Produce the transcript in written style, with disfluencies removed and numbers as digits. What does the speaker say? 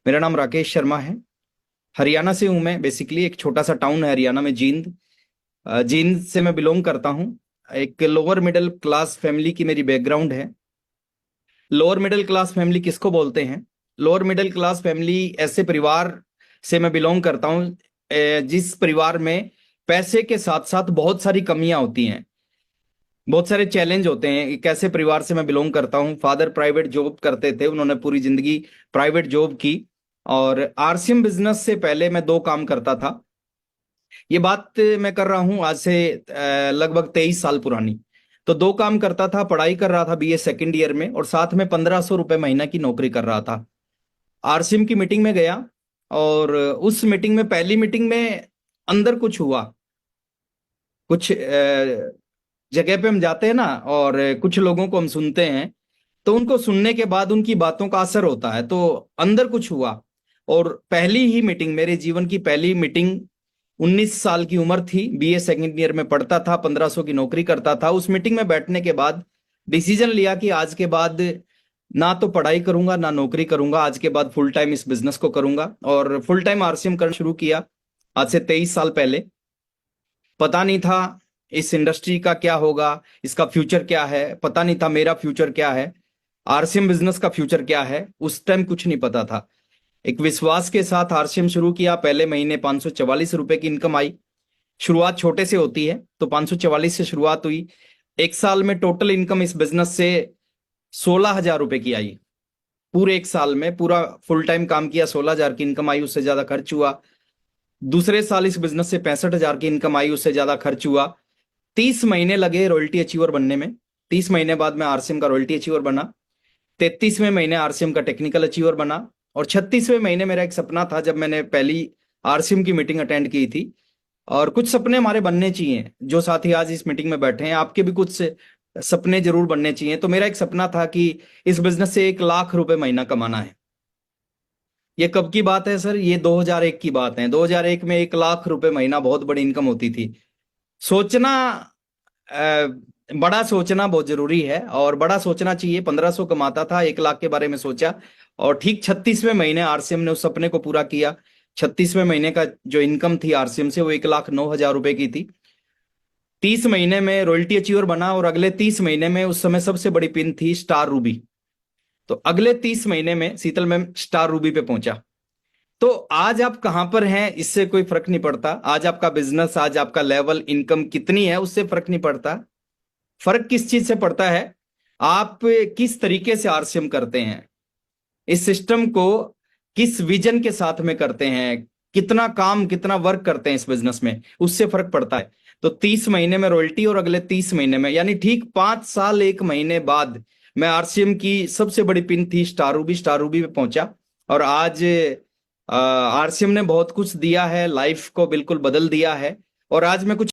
मेरा नाम राकेश शर्मा है। हरियाणा से हूं मैं। बेसिकली एक छोटा सा टाउन है हरियाणा में, जींद। जींद से मैं बिलोंग करता हूं। एक लोअर मिडिल क्लास फैमिली की मेरी बैकग्राउंड है। लोअर मिडिल क्लास फैमिली किसको बोलते हैं? लोअर मिडिल क्लास फैमिली ऐसे परिवार से मैं बिलोंग करता हूं जिस परिवार में पैसे के साथ साथ बहुत सारी कमियां होती हैं, बहुत सारे चैलेंज होते हैं। एक ऐसे परिवार से मैं बिलोंग करता हूँ। फादर प्राइवेट जॉब करते थे, उन्होंने पूरी जिंदगी प्राइवेट जॉब की। और आरसीएम बिजनेस से पहले मैं दो काम करता था। ये बात मैं कर रहा हूँ आज से लगभग 23 साल पुरानी। तो दो काम करता था, पढ़ाई कर रहा था बीए सेकंड ईयर में, और साथ में 1500 रुपये महीना की नौकरी कर रहा था। आरसीएम की मीटिंग में गया, और उस मीटिंग में, पहली मीटिंग में अंदर कुछ हुआ। कुछ जगह पे हम जाते हैं ना, और कुछ लोगों को हम सुनते हैं, तो उनको सुनने के बाद उनकी बातों का असर होता है। तो अंदर कुछ हुआ। और पहली ही मीटिंग, मेरे जीवन की पहली मीटिंग, 19 साल की उम्र थी, बीए सेकंड ईयर में पढ़ता था, 1500 की नौकरी करता था। उस मीटिंग में बैठने के बाद डिसीजन लिया कि आज के बाद ना तो पढ़ाई करूंगा ना नौकरी करूंगा, आज के बाद फुल टाइम इस बिजनेस को करूंगा। और फुल टाइम आरसीएम करना शुरू किया आज से 23 साल पहले। पता नहीं था इस इंडस्ट्री का क्या होगा, इसका फ्यूचर क्या है, पता नहीं था मेरा फ्यूचर क्या है, आरसीएम बिजनेस का फ्यूचर क्या है, उस टाइम कुछ नहीं पता था। एक विश्वास के साथ आरसीएम शुरू किया। पहले महीने 544 रुपए की इनकम आई। शुरुआत छोटे से होती है, तो 544 से शुरुआत हुई। एक साल में टोटल इनकम इस बिजनेस से 16,000 रुपए की आई। पूरे एक साल में पूरा फुल टाइम काम किया, 16,000 की इनकम आई, उससे ज्यादा खर्च हुआ। दूसरे साल इस बिजनेस से 65,000 की इनकम आई, उससे ज्यादा खर्च हुआ। 30 महीने लगे रॉयल्टी अचीवर बनने में। 30 महीने बाद मैं आरसीएम का रॉयल्टी अचीवर बना। 33वें महीने आरसीएम का टेक्निकल अचीवर बना। और 36वें महीने मेरा एक सपना था, जब मैंने पहली आरसीएम की मीटिंग अटेंड की थी। और कुछ सपने हमारे बनने चाहिए, जो साथी आज इस मीटिंग में बैठे हैं, आपके भी कुछ सपने जरूर बनने चाहिए। तो मेरा एक सपना था कि इस बिजनेस से 1 लाख रुपए महीना कमाना है। ये कब की बात है सर? ये 2001 की बात है। 2001 में 1 लाख रुपए महीना बहुत बड़ी इनकम होती थी। सोचना, अ, बड़ा सोचना बहुत जरूरी है, और बड़ा सोचना चाहिए। 1500 कमाता था, 1 लाख के बारे में सोचा। और ठीक 36वें महीने आरसीएम ने उस सपने को पूरा किया। 36वें महीने का जो इनकम थी आरसीएम से, वो 1,09,000 रुपए की थी। 30 महीने में रॉयल्टी अचीवर बना, और अगले 30 महीने में, उस समय सबसे बड़ी पिन थी स्टार रूबी। तो अगले 30 महीने में शीतल मैम स्टार रूबी पे पहुंचा। तो आज आप कहां पर हैं इससे कोई फर्क नहीं पड़ता। आज आपका बिजनेस, आज आपका लेवल, इनकम कितनी है, उससे फर्क नहीं पड़ता। फर्क किस चीज से पड़ता है? आप किस तरीके से आरसीएम करते हैं, इस सिस्टम को किस विजन के साथ में करते हैं, कितना काम, कितना वर्क करते हैं इस बिजनेस में, उससे फर्क पड़ता है। तो 30 महीने में रॉयल्टी, और अगले 30 महीने में, यानी ठीक 5 साल 1 महीने बाद, मैं आरसीएम की सबसे बड़ी पिन थी स्टार रूबी, स्टार रूबी पे पहुंचा। और आज आरसीएम ने बहुत कुछ दिया है, लाइफ को बिल्कुल बदल दिया है। और आज मैं कुछ